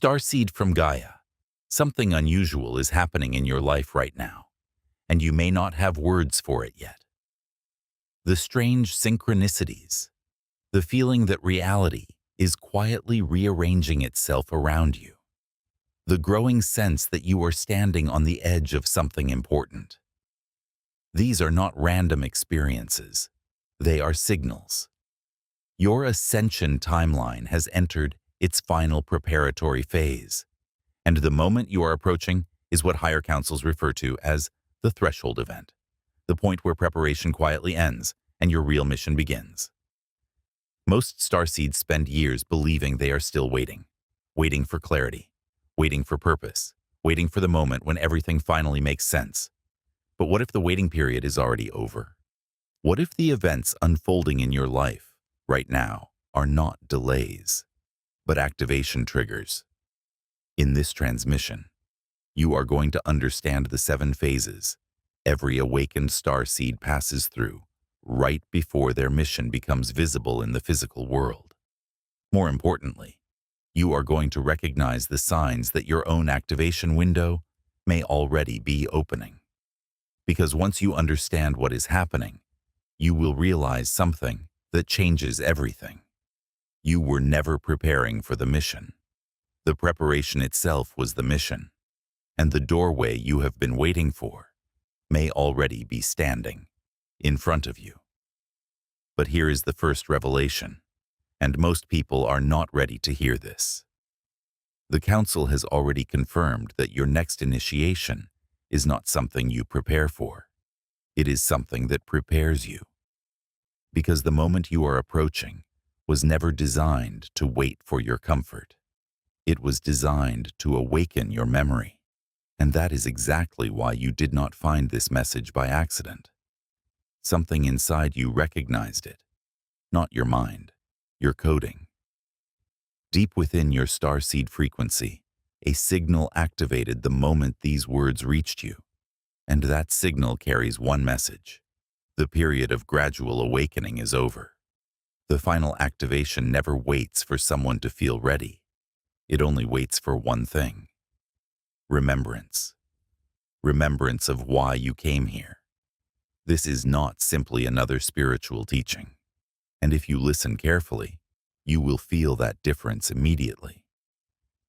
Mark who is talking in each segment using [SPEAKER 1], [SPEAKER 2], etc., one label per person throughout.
[SPEAKER 1] Starseed from Gaia. Something unusual is happening in your life right now, and you may not have words for it yet. The strange synchronicities, the feeling that reality is quietly rearranging itself around you, the growing sense that you are standing on the edge of something important. These are not random experiences, they are signals. Your ascension timeline has entered its final preparatory phase, and the moment you are approaching is what higher councils refer to as the threshold event, the point where preparation quietly ends and your real mission begins. Most starseeds spend years believing they are still waiting for clarity, waiting for purpose, waiting for the moment when everything finally makes sense. But what if the waiting period is already over? What if the events unfolding in your life right now are not delays, but activation triggers? In this transmission, you are going to understand the 7 phases every awakened starseed passes through right before their mission becomes visible in the physical world. More importantly, you are going to recognize the signs that your own activation window may already be opening. Because once you understand what is happening, you will realize something that changes everything. You were never preparing for the mission. The preparation itself was the mission, and the doorway you have been waiting for may already be standing in front of you. But here is the first revelation, and most people are not ready to hear this. The Council has already confirmed that your next initiation is not something you prepare for. It is something that prepares you. Because the moment you are approaching was never designed to wait for your comfort. It was designed to awaken your memory. And that is exactly why you did not find this message by accident. Something inside you recognized it, not your mind, your coding. Deep within your starseed frequency, a signal activated the moment these words reached you, and that signal carries one message. The period of gradual awakening is over. The final activation never waits for someone to feel ready. It only waits for one thing: remembrance. Remembrance of why you came here. This is not simply another spiritual teaching, and if you listen carefully, you will feel that difference immediately.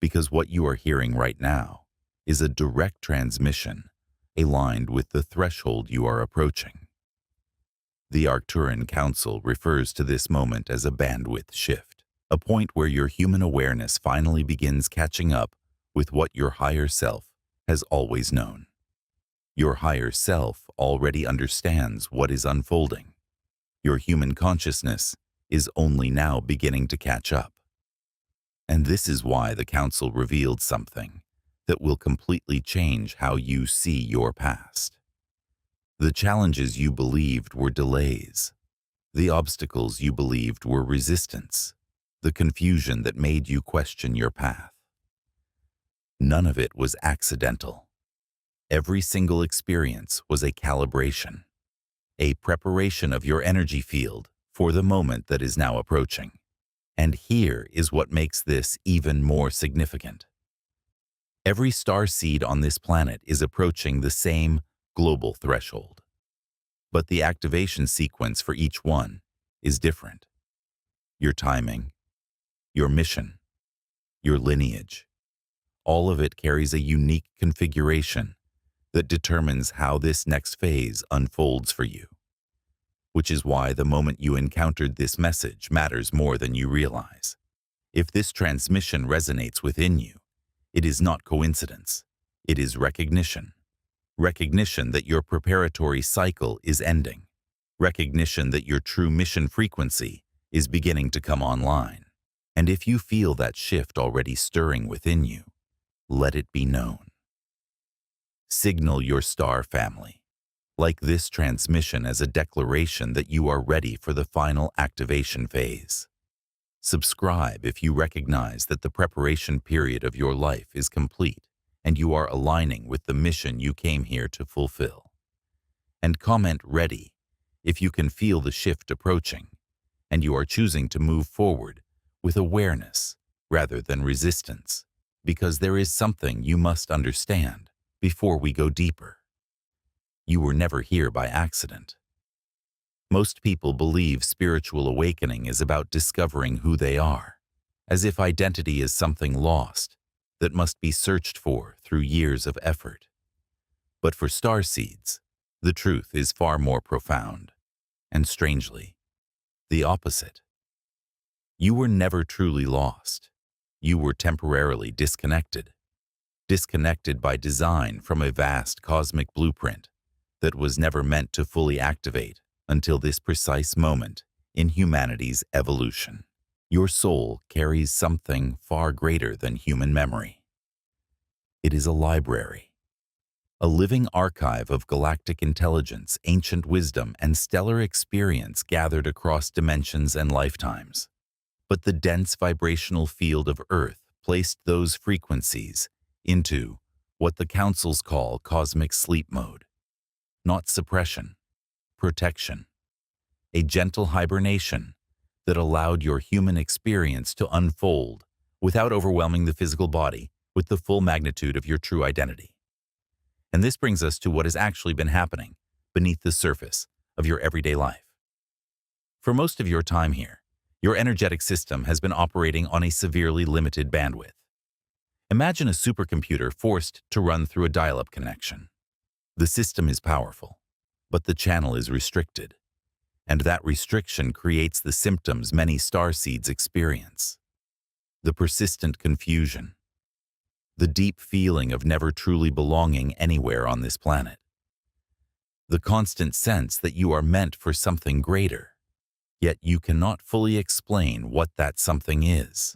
[SPEAKER 1] Because what you are hearing right now is a direct transmission aligned with the threshold you are approaching. The Arcturian Council refers to this moment as a bandwidth shift, a point where your human awareness finally begins catching up with what your higher self has always known. Your higher self already understands what is unfolding. Your human consciousness is only now beginning to catch up. And this is why the Council revealed something that will completely change how you see your past. The challenges you believed were delays, the obstacles you believed were resistance, the confusion that made you question your path. None of it was accidental. Every single experience was a calibration, a preparation of your energy field for the moment that is now approaching. And here is what makes this even more significant. Every starseed on this planet is approaching the same global threshold, but the activation sequence for each one is different. Your timing, your mission, your lineage, all of it carries a unique configuration that determines how this next phase unfolds for you. Which is why the moment you encountered this message matters more than you realize. If this transmission resonates within you, it is not coincidence. It is recognition. Recognition that your preparatory cycle is ending. Recognition that your true mission frequency is beginning to come online. And if you feel that shift already stirring within you, let it be known. Signal your star family. Like this transmission as a declaration that you are ready for the final activation phase. Subscribe if you recognize that the preparation period of your life is complete and you are aligning with the mission you came here to fulfill. And comment "ready" if you can feel the shift approaching and you are choosing to move forward with awareness rather than resistance, because there is something you must understand before we go deeper. You were never here by accident. Most people believe spiritual awakening is about discovering who they are, as if identity is something lost that must be searched for through years of effort. But for starseeds, the truth is far more profound, and strangely, the opposite. You were never truly lost. You were temporarily disconnected. Disconnected by design from a vast cosmic blueprint that was never meant to fully activate until this precise moment in humanity's evolution. Your soul carries something far greater than human memory. It is a library, a living archive of galactic intelligence, ancient wisdom, and stellar experience gathered across dimensions and lifetimes. But the dense vibrational field of Earth placed those frequencies into what the councils call cosmic sleep mode. Not suppression, protection. A gentle hibernation that allowed your human experience to unfold without overwhelming the physical body with the full magnitude of your true identity. And this brings us to what has actually been happening beneath the surface of your everyday life. For most of your time here, your energetic system has been operating on a severely limited bandwidth. Imagine a supercomputer forced to run through a dial-up connection. The system is powerful, but the channel is restricted, and that restriction creates the symptoms many starseeds experience. The persistent confusion, the deep feeling of never truly belonging anywhere on this planet, the constant sense that you are meant for something greater, yet you cannot fully explain what that something is.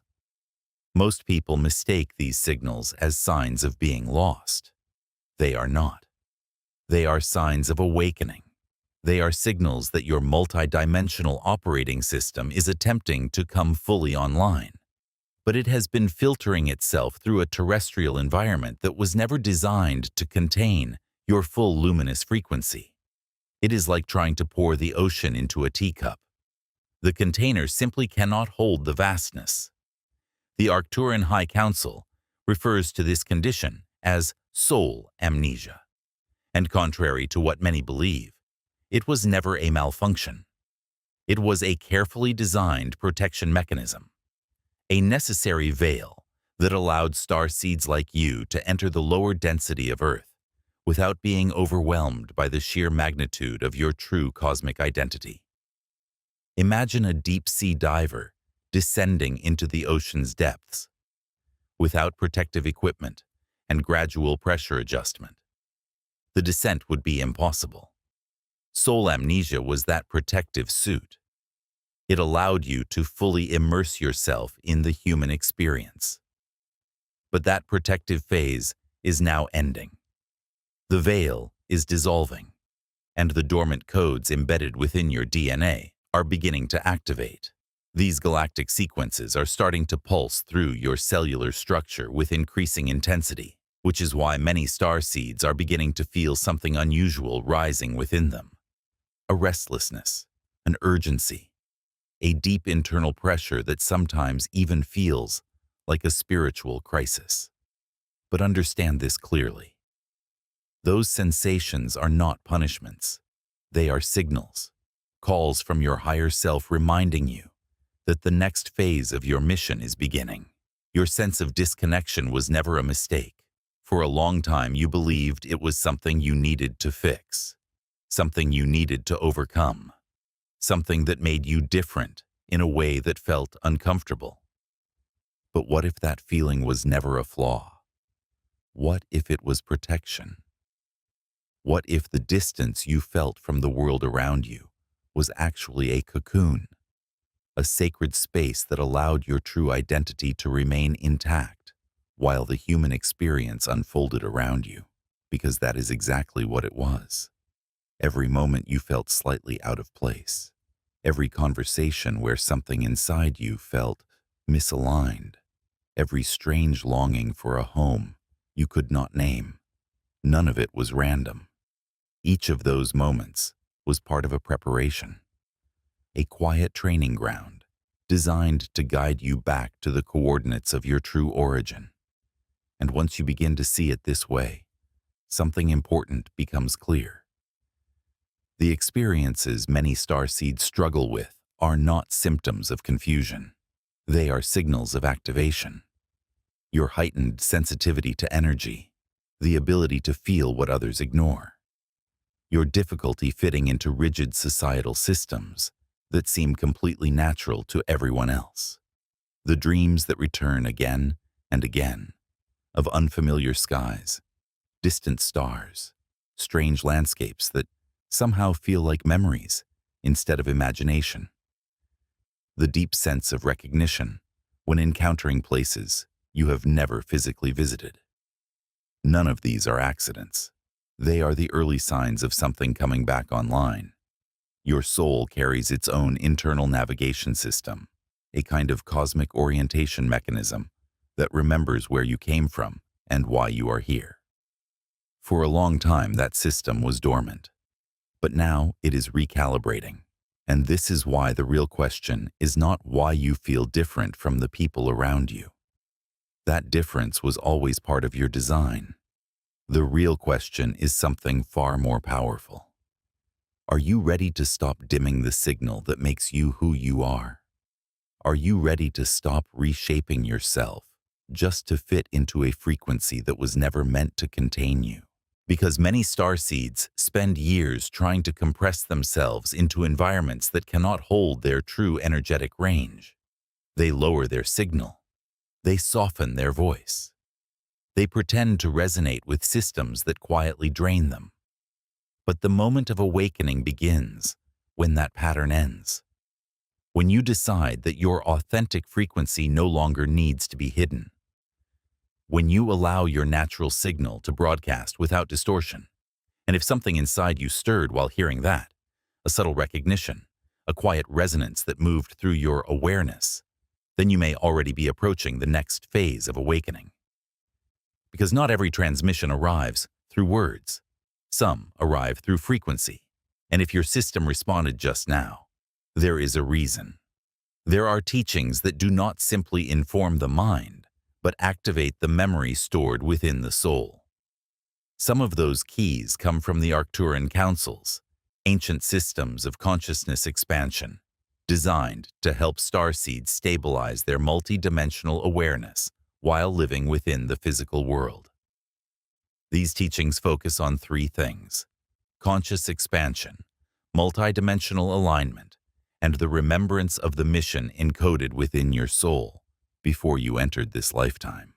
[SPEAKER 1] Most people mistake these signals as signs of being lost. They are not. They are signs of awakening. They are signals that your multidimensional operating system is attempting to come fully online. But it has been filtering itself through a terrestrial environment that was never designed to contain your full luminous frequency. It is like trying to pour the ocean into a teacup. The container simply cannot hold the vastness. The Arcturian Council refers to this condition as soul amnesia. And contrary to what many believe, it was never a malfunction. It was a carefully designed protection mechanism, a necessary veil that allowed starseeds like you to enter the lower density of Earth without being overwhelmed by the sheer magnitude of your true cosmic identity. Imagine a deep-sea diver descending into the ocean's depths. Without protective equipment and gradual pressure adjustment, the descent would be impossible. Soul amnesia was that protective suit. It allowed you to fully immerse yourself in the human experience. But that protective phase is now ending. The veil is dissolving, and the dormant codes embedded within your DNA are beginning to activate. These galactic sequences are starting to pulse through your cellular structure with increasing intensity, which is why many starseeds are beginning to feel something unusual rising within them. A restlessness, an urgency, a deep internal pressure that sometimes even feels like a spiritual crisis. But understand this clearly. Those sensations are not punishments. They are signals, calls from your higher self reminding you that the next phase of your mission is beginning. Your sense of disconnection was never a mistake. For a long time, you believed it was something you needed to fix, something you needed to overcome, something that made you different in a way that felt uncomfortable. But what if that feeling was never a flaw? What if it was protection? What if the distance you felt from the world around you was actually a cocoon, a sacred space that allowed your true identity to remain intact while the human experience unfolded around you? Because that is exactly what it was. Every moment you felt slightly out of place. Every conversation where something inside you felt misaligned. Every strange longing for a home you could not name. None of it was random. Each of those moments was part of a preparation, a quiet training ground designed to guide you back to the coordinates of your true origin. And once you begin to see it this way, something important becomes clear. The experiences many starseeds struggle with are not symptoms of confusion. They are signals of activation. Your heightened sensitivity to energy, the ability to feel what others ignore, your difficulty fitting into rigid societal systems that seem completely natural to everyone else, the dreams that return again and again, of unfamiliar skies, distant stars, strange landscapes that somehow feel like memories instead of imagination. The deep sense of recognition when encountering places you have never physically visited. None of these are accidents. They are the early signs of something coming back online. Your soul carries its own internal navigation system, a kind of cosmic orientation mechanism that remembers where you came from and why you are here. For a long time, that system was dormant, but now it is recalibrating. And this is why the real question is not why you feel different from the people around you. That difference was always part of your design. The real question is something far more powerful. Are you ready to stop dimming the signal that makes you who you are? Are you ready to stop reshaping yourself just to fit into a frequency that was never meant to contain you? Because many starseeds spend years trying to compress themselves into environments that cannot hold their true energetic range. They lower their signal. They soften their voice. They pretend to resonate with systems that quietly drain them. But the moment of awakening begins when that pattern ends. When you decide that your authentic frequency no longer needs to be hidden. When you allow your natural signal to broadcast without distortion. And if something inside you stirred while hearing that, a subtle recognition, a quiet resonance that moved through your awareness, then you may already be approaching the next phase of awakening. Because not every transmission arrives through words. Some arrive through frequency. And if your system responded just now, there is a reason. There are teachings that do not simply inform the mind, but activate the memory stored within the soul. Some of those keys come from the Arcturian Councils, ancient systems of consciousness expansion, designed to help starseeds stabilize their multidimensional awareness while living within the physical world. These teachings focus on three things: conscious expansion, multidimensional alignment, and the remembrance of the mission encoded within your soul before you entered this lifetime.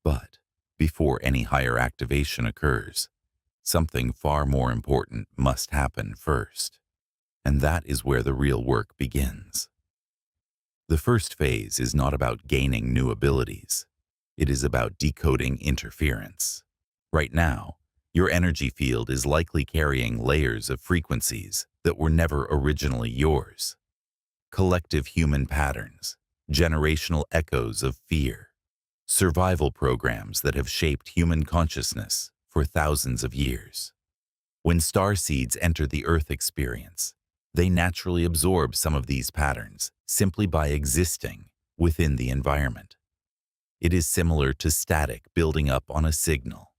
[SPEAKER 1] But before any higher activation occurs, something far more important must happen first. And that is where the real work begins. The first phase is not about gaining new abilities. It is about decoding interference. Right now, your energy field is likely carrying layers of frequencies that were never originally yours. Collective human patterns, generational echoes of fear, survival programs that have shaped human consciousness for thousands of years. When starseeds enter the Earth experience, they naturally absorb some of these patterns simply by existing within the environment. It is similar to static building up on a signal.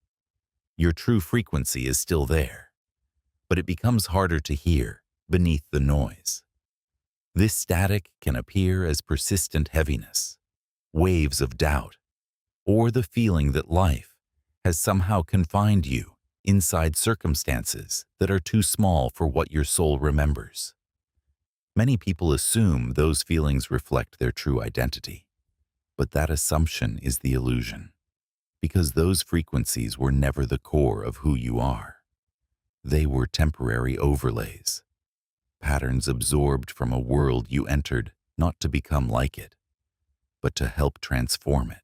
[SPEAKER 1] Your true frequency is still there, but it becomes harder to hear beneath the noise. This static can appear as persistent heaviness, waves of doubt, or the feeling that life has somehow confined you inside circumstances that are too small for what your soul remembers. Many people assume those feelings reflect their true identity, but that assumption is the illusion, because those frequencies were never the core of who you are. They were temporary overlays, patterns absorbed from a world you entered not to become like it, but to help transform it.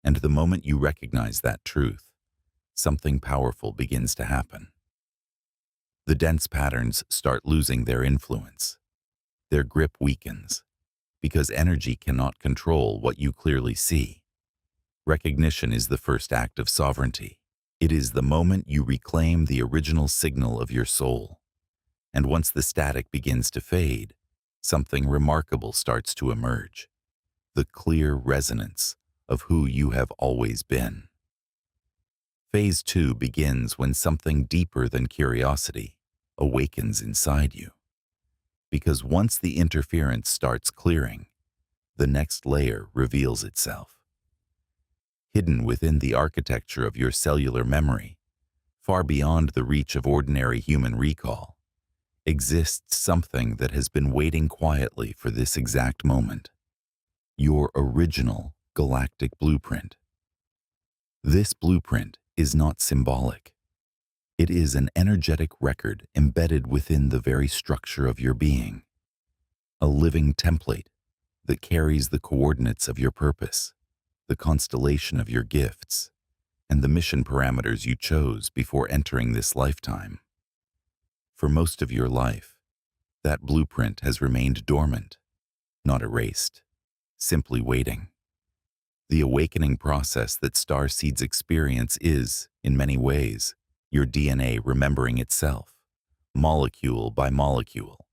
[SPEAKER 1] And the moment you recognize that truth, something powerful begins to happen. The dense patterns start losing their influence. Their grip weakens, because energy cannot control what you clearly see. Recognition is the first act of sovereignty. It is the moment you reclaim the original signal of your soul. And once the static begins to fade, something remarkable starts to emerge. The clear resonance of who you have always been. Phase 2 begins when something deeper than curiosity awakens inside you. Because once the interference starts clearing, the next layer reveals itself. Hidden within the architecture of your cellular memory, far beyond the reach of ordinary human recall, exists something that has been waiting quietly for this exact moment. Your original galactic blueprint. This blueprint is not symbolic. It is an energetic record embedded within the very structure of your being. A living template that carries the coordinates of your purpose, the constellation of your gifts, and the mission parameters you chose before entering this lifetime. For most of your life, that blueprint has remained dormant, not erased, simply waiting. The awakening process that starseeds experience is, in many ways, your DNA remembering itself, molecule by molecule,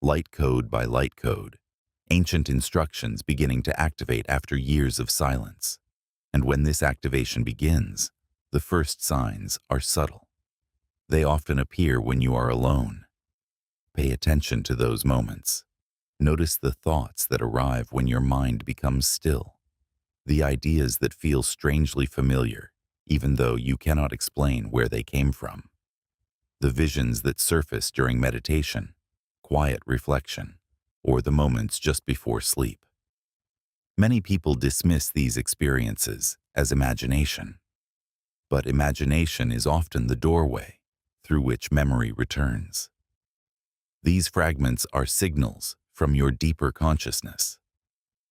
[SPEAKER 1] light code by light code, ancient instructions beginning to activate after years of silence. And when this activation begins, the first signs are subtle. They often appear when you are alone. Pay attention to those moments. Notice the thoughts that arrive when your mind becomes still. The ideas that feel strangely familiar, even though you cannot explain where they came from. The visions that surface during meditation, quiet reflection, or the moments just before sleep. Many people dismiss these experiences as imagination. But imagination is often the doorway through which memory returns. These fragments are signals from your deeper consciousness.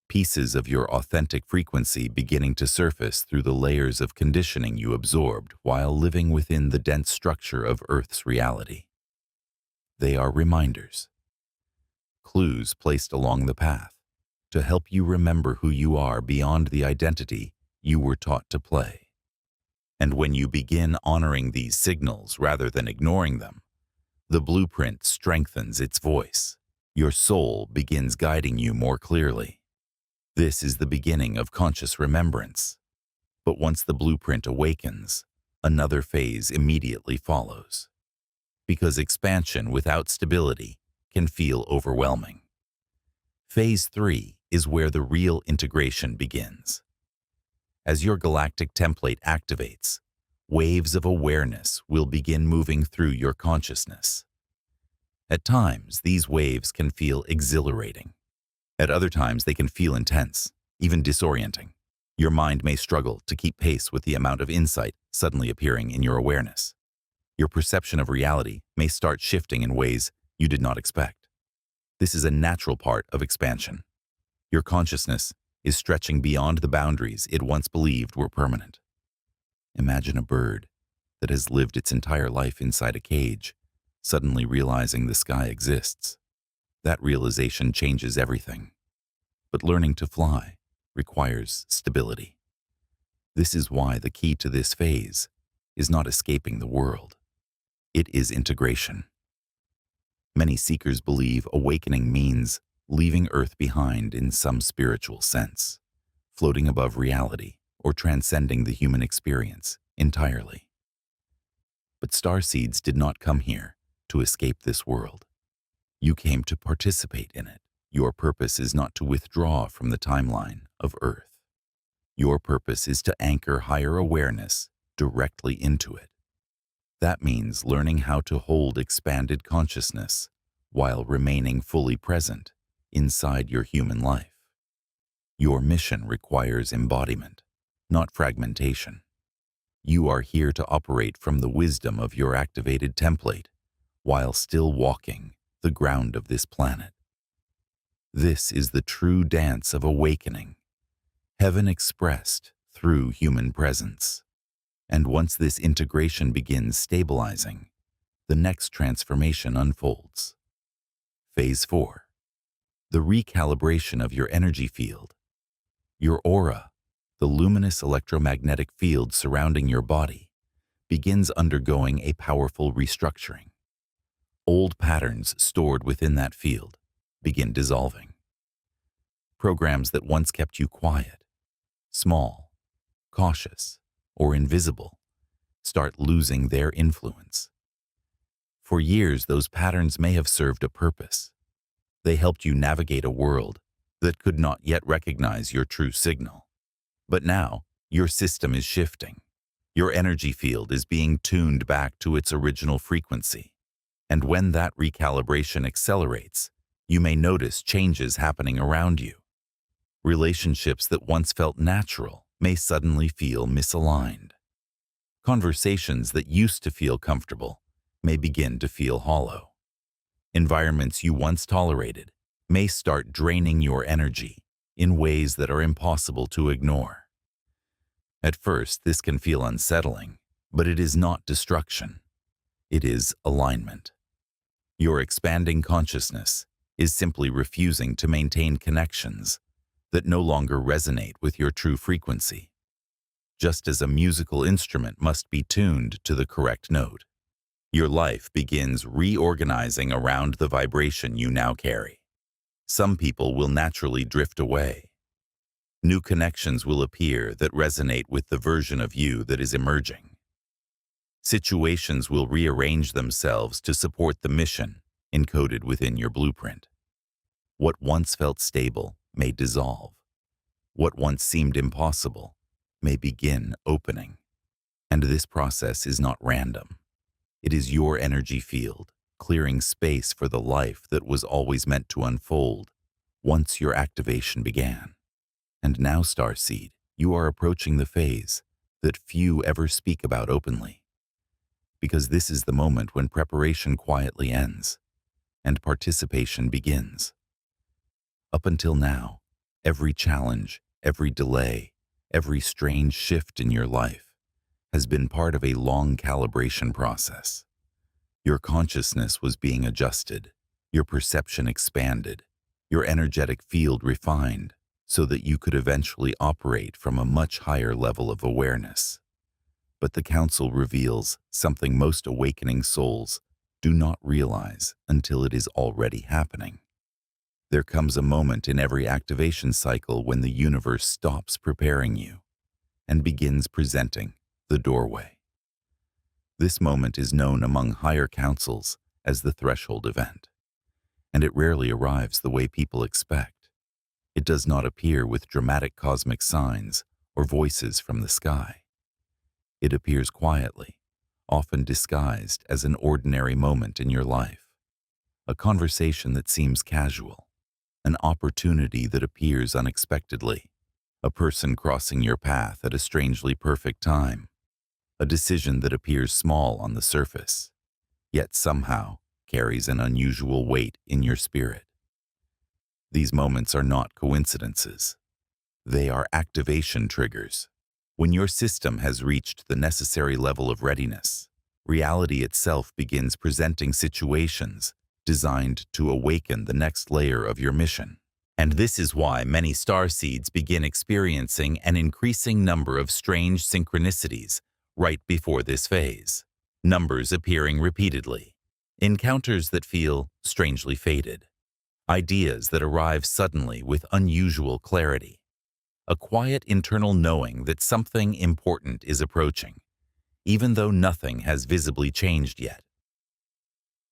[SPEAKER 1] Pieces of your authentic frequency beginning to surface through the layers of conditioning you absorbed while living within the dense structure of Earth's reality. They are reminders, clues placed along the path to help you remember who you are beyond the identity you were taught to play. And when you begin honoring these signals rather than ignoring them, the blueprint strengthens its voice. Your soul begins guiding you more clearly. This is the beginning of conscious remembrance. But once the blueprint awakens, another phase immediately follows. Because expansion without stability can feel overwhelming. Phase 3 is where the real integration begins. As your galactic template activates, waves of awareness will begin moving through your consciousness. At times, these waves can feel exhilarating. At other times, they can feel intense, even disorienting. Your mind may struggle to keep pace with the amount of insight suddenly appearing in your awareness. Your perception of reality may start shifting in ways you did not expect. This is a natural part of expansion. Your consciousness is stretching beyond the boundaries it once believed were permanent. Imagine a bird that has lived its entire life inside a cage, suddenly realizing the sky exists. That realization changes everything. But learning to fly requires stability. This is why the key to this phase is not escaping the world. It is integration. Many seekers believe awakening means leaving Earth behind in some spiritual sense, floating above reality or transcending the human experience entirely. But starseeds did not come here to escape this world. You came to participate in it. Your purpose is not to withdraw from the timeline of Earth. Your purpose is to anchor higher awareness directly into it. That means learning how to hold expanded consciousness while remaining fully present inside your human life. Your mission requires embodiment, not fragmentation. You are here to operate from the wisdom of your activated template while still walking the ground of this planet. This is the true dance of awakening, heaven expressed through human presence. And once this integration begins stabilizing, the next transformation unfolds. Phase 4. The recalibration of your energy field. Your aura, the luminous electromagnetic field surrounding your body, begins undergoing a powerful restructuring. Old patterns stored within that field begin dissolving. Programs that once kept you quiet, small, cautious, or invisible, start losing their influence. For years, those patterns may have served a purpose. They helped you navigate a world that could not yet recognize your true signal. But now, your system is shifting. Your energy field is being tuned back to its original frequency. And when that recalibration accelerates, you may notice changes happening around you. Relationships that once felt natural may suddenly feel misaligned. Conversations that used to feel comfortable may begin to feel hollow. Environments you once tolerated may start draining your energy in ways that are impossible to ignore. At first, this can feel unsettling, but it is not destruction. It is alignment. Your expanding consciousness is simply refusing to maintain connections that no longer resonate with your true frequency, just as a musical instrument must be tuned to the correct note. Your life begins reorganizing around the vibration you now carry. Some people will naturally drift away. New connections will appear that resonate with the version of you that is emerging. Situations will rearrange themselves to support the mission encoded within your blueprint. What once felt stable may dissolve. What once seemed impossible may begin opening. And this process is not random. It is your energy field, clearing space for the life that was always meant to unfold once your activation began. And now, Starseed, you are approaching the phase that few ever speak about openly. Because this is the moment when preparation quietly ends and participation begins. Up until now, every challenge, every delay, every strange shift in your life has been part of a long calibration process. Your consciousness was being adjusted, your perception expanded, your energetic field refined, so that you could eventually operate from a much higher level of awareness. But the Council reveals something most awakening souls do not realize until it is already happening. There comes a moment in every activation cycle when the universe stops preparing you and begins presenting the doorway. This moment is known among higher councils as the threshold event, and it rarely arrives the way people expect. It does not appear with dramatic cosmic signs or voices from the sky. It appears quietly, often disguised as an ordinary moment in your life, a conversation that seems casual, an opportunity that appears unexpectedly, a person crossing your path at a strangely perfect time, a decision that appears small on the surface, yet somehow carries an unusual weight in your spirit. These moments are not coincidences. They are activation triggers. When your system has reached the necessary level of readiness, reality itself begins presenting situations designed to awaken the next layer of your mission. And this is why many starseeds begin experiencing an increasing number of strange synchronicities right before this phase. Numbers appearing repeatedly, encounters that feel strangely fated, ideas that arrive suddenly with unusual clarity, a quiet internal knowing that something important is approaching, even though nothing has visibly changed yet.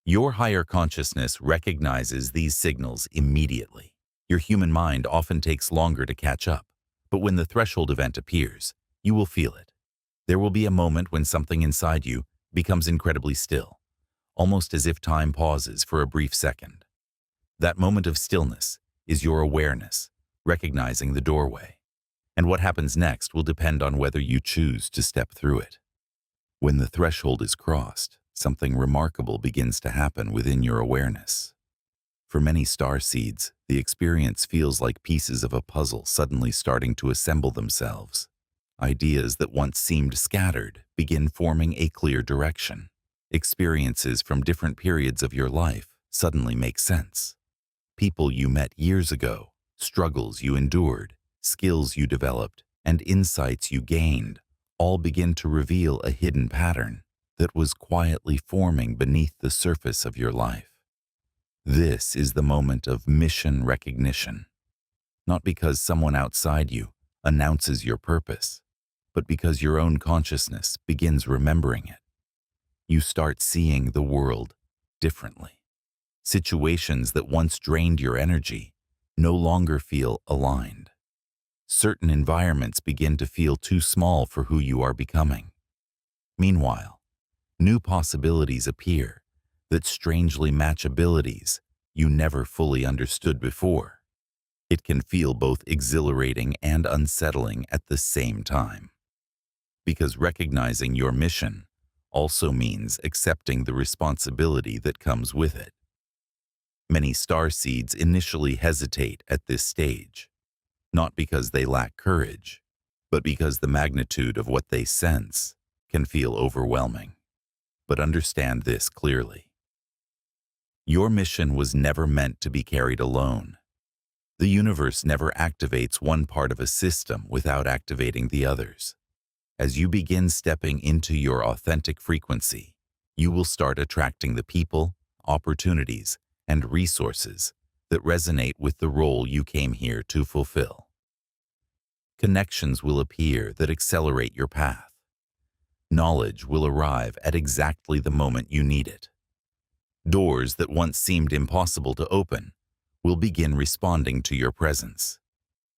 [SPEAKER 1] Your higher consciousness recognizes these signals immediately. Your human mind often takes longer to catch up, but when the threshold event appears, you will feel it. There will be a moment when something inside you becomes incredibly still, almost as if time pauses for a brief second. That moment of stillness is your awareness, recognizing the doorway. And what happens next will depend on whether you choose to step through it. When the threshold is crossed, something remarkable begins to happen within your awareness. For many starseeds, the experience feels like pieces of a puzzle suddenly starting to assemble themselves. Ideas that once seemed scattered begin forming a clear direction. Experiences from different periods of your life suddenly make sense. People you met years ago, struggles you endured, skills you developed, and insights you gained all begin to reveal a hidden pattern that was quietly forming beneath the surface of your life. This is the moment of mission recognition. Not because someone outside you announces your purpose, but because your own consciousness begins remembering it. You start seeing the world differently. Situations that once drained your energy no longer feel aligned. Certain environments begin to feel too small for who you are becoming. Meanwhile, new possibilities appear that strangely match abilities you never fully understood before. It can feel both exhilarating and unsettling at the same time, because recognizing your mission also means accepting the responsibility that comes with it. Many starseeds initially hesitate at this stage, not because they lack courage, but because the magnitude of what they sense can feel overwhelming. But understand this clearly. Your mission was never meant to be carried alone. The universe never activates one part of a system without activating the others. As you begin stepping into your authentic frequency, you will start attracting the people, opportunities, and resources that resonate with the role you came here to fulfill. Connections will appear that accelerate your path. Knowledge will arrive at exactly the moment you need it. Doors that once seemed impossible to open will begin responding to your presence.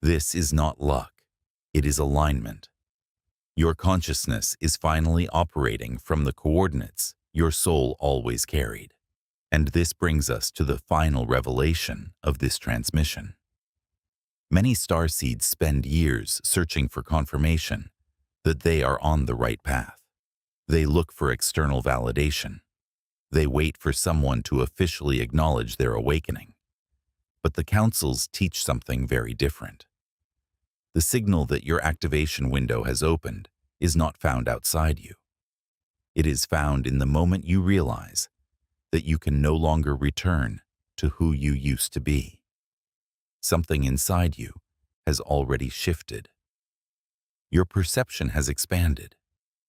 [SPEAKER 1] This is not luck, it is alignment. Your consciousness is finally operating from the coordinates your soul always carried. And this brings us to the final revelation of this transmission. Many starseeds spend years searching for confirmation that they are on the right path. They look for external validation. They wait for someone to officially acknowledge their awakening. But the councils teach something very different. The signal that your activation window has opened is not found outside you. It is found in the moment you realize that you can no longer return to who you used to be. Something inside you has already shifted. Your perception has expanded.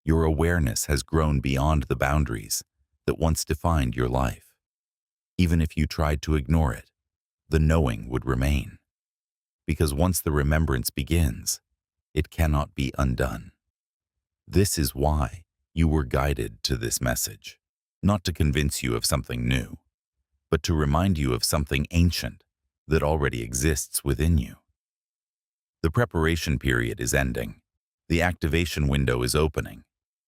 [SPEAKER 1] Your awareness has grown beyond the boundaries that once defined your life. Even if you tried to ignore it, the knowing would remain. Because once the remembrance begins, it cannot be undone. This is why you were guided to this message, not to convince you of something new, but to remind you of something ancient that already exists within you. The preparation period is ending, the activation window is opening,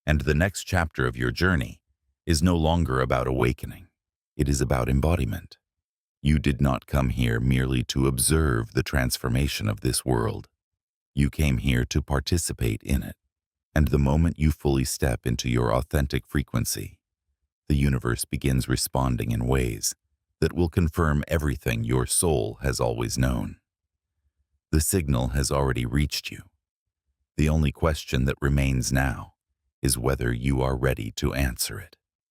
[SPEAKER 1] and the next chapter of your journey is no longer about awakening. It is about embodiment. You did not come here merely to observe the transformation of this world. You came here to participate in it. And the moment you fully step into your authentic frequency, the universe begins responding in ways that will confirm everything your soul has always known. The signal has already reached you. The only question that remains now is whether you are ready to answer it.